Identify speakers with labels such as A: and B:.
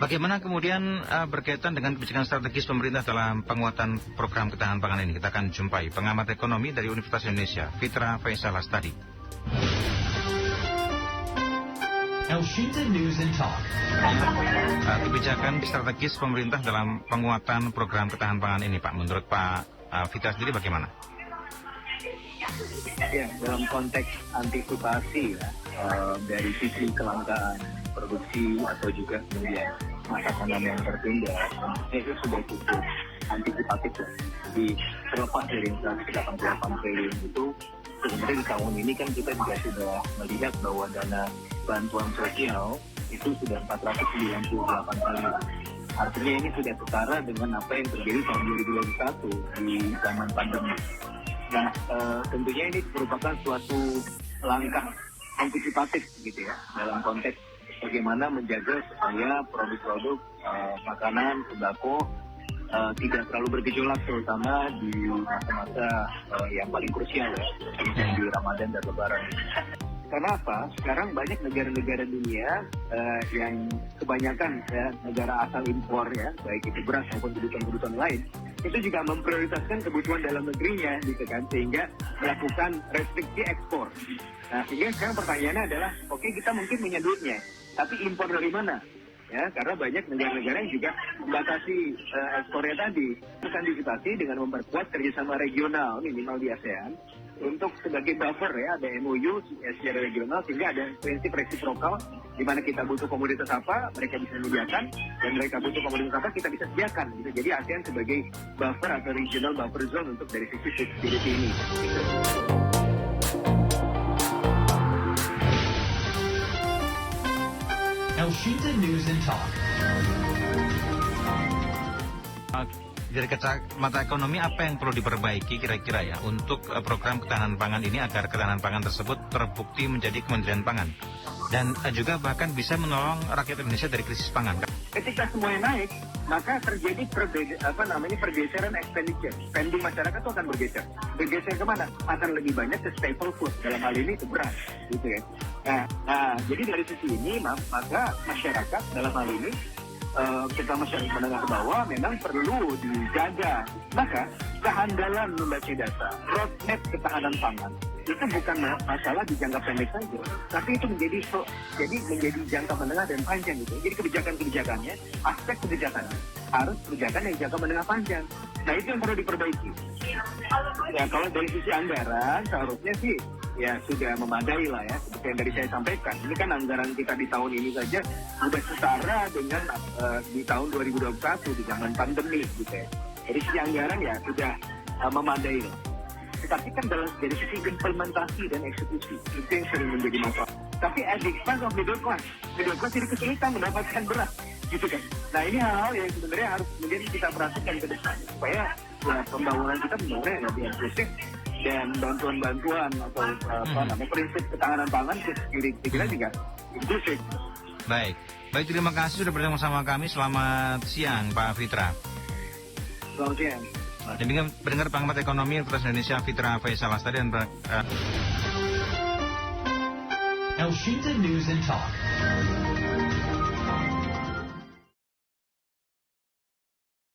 A: Bagaimana kemudian berkaitan dengan kebijakan strategis pemerintah dalam penguatan program ketahanan pangan ini? Kita akan jumpai pengamat ekonomi dari Universitas Indonesia, Fitra Faisal Lastari.
B: News and Talk.
A: Kebijakan strategis pemerintah dalam penguatan program ketahanan pangan ini, Pak, menurut Pak Fitra sendiri bagaimana?
C: Ya, dalam konteks antisipasi ya, dari sisi kelangkaan produksi atau juga kemudian masa tanam yang tertunda, itu sudah cukup antisipatif ya. Jadi terlepas dari inflasi 88 triliun itu, sebenarnya di tahun ini kan kita juga sudah melihat bahwa dana bantuan sosial itu sudah 498 triliun. Artinya ini sudah setara dengan apa yang terjadi tahun 2021 di zaman pandemi. Nah, tentunya ini merupakan suatu langkah antisipatif gitu ya, dalam konteks bagaimana menjaga supaya produk-produk makanan, sembako tidak terlalu bergejolak, terutama di masa-masa yang paling krusial ya, di Ramadan dan Lebaran. Karena apa? Sekarang banyak negara-negara dunia yang kebanyakan ya, negara asal impor ya, baik itu beras maupun kebutuhan-kebutuhan lain, itu juga memprioritaskan kebutuhan dalam negerinya, gitu kan, sehingga melakukan restriksi ekspor. Nah, sehingga sekarang pertanyaannya adalah, oke, kita mungkin punya duitnya, tapi impor dari mana? Ya, karena banyak negara-negara yang juga membatasi ekspornya tadi. Terus antisipasi dengan memperkuat kerjasama regional minimal di ASEAN untuk sebagai buffer ya, ada MOU secara regional sehingga ada prinsip resiprokal di mana kita butuh komoditas apa mereka bisa menyediakan dan mereka butuh komoditas apa kita bisa sediakan gitu. Jadi ASEAN sebagai buffer atau regional buffer zone untuk dari sisi security ini gitu.
B: News and Talk.
A: Dari kacamata ekonomi, apa yang perlu diperbaiki kira-kira ya untuk program ketahanan pangan ini agar ketahanan pangan tersebut terbukti menjadi Kementerian Pangan dan juga bahkan bisa menolong rakyat Indonesia dari krisis pangan?
C: Ketika semuanya naik, maka terjadi pergeseran expenditure. Spending masyarakat itu akan bergeser. Bergeser kemana? Akan lebih banyak ke staple food. Dalam hal ini ke beras, gitu ya. Nah, jadi dari sisi ini, maka masyarakat dalam hal ini, kita masyarakat menengah ke bawah memang perlu dijaga. Maka kehandalan membaca data, roadmap ketahanan pangan itu bukan masalah di jangka pendek saja, tapi itu menjadi jangka menengah dan panjang gitu. Jadi kebijakannya, aspek kebijakannya harus kebijakan yang jangka menengah panjang. Nah, itu yang perlu diperbaiki. Ya, kalau dari sisi anggaran seharusnya sih ya sudah memadai lah ya, seperti yang dari saya sampaikan. Ini kan anggaran kita di tahun ini saja sudah setara dengan di tahun 2021 di zaman pandemi gitu ya. Dari sisi anggaran ya sudah memadai lah. Tetapi kan dari sisi implementasi dan eksekusi itu yang sering menjadi masalah. Tapi at the expense of middle class jadi kesulitan mendapatkan beras gitu kan. Nah, ini hal-hal yang sebenarnya harus menjadi kita perhatikan ke depan supaya ya, pembangunan kita yang lebih inklusif dan bantuan-bantuan atau prinsip ketahanan pangan kita juga inklusif.
A: Baik, terima kasih sudah bergabung sama kami. Selamat siang, Pak Fitra.
C: Selamat siang.
A: Demikian pendengar pengamat ekonomi Universitas Indonesia, Fitra Faisal Lastari dan
B: News and Talk.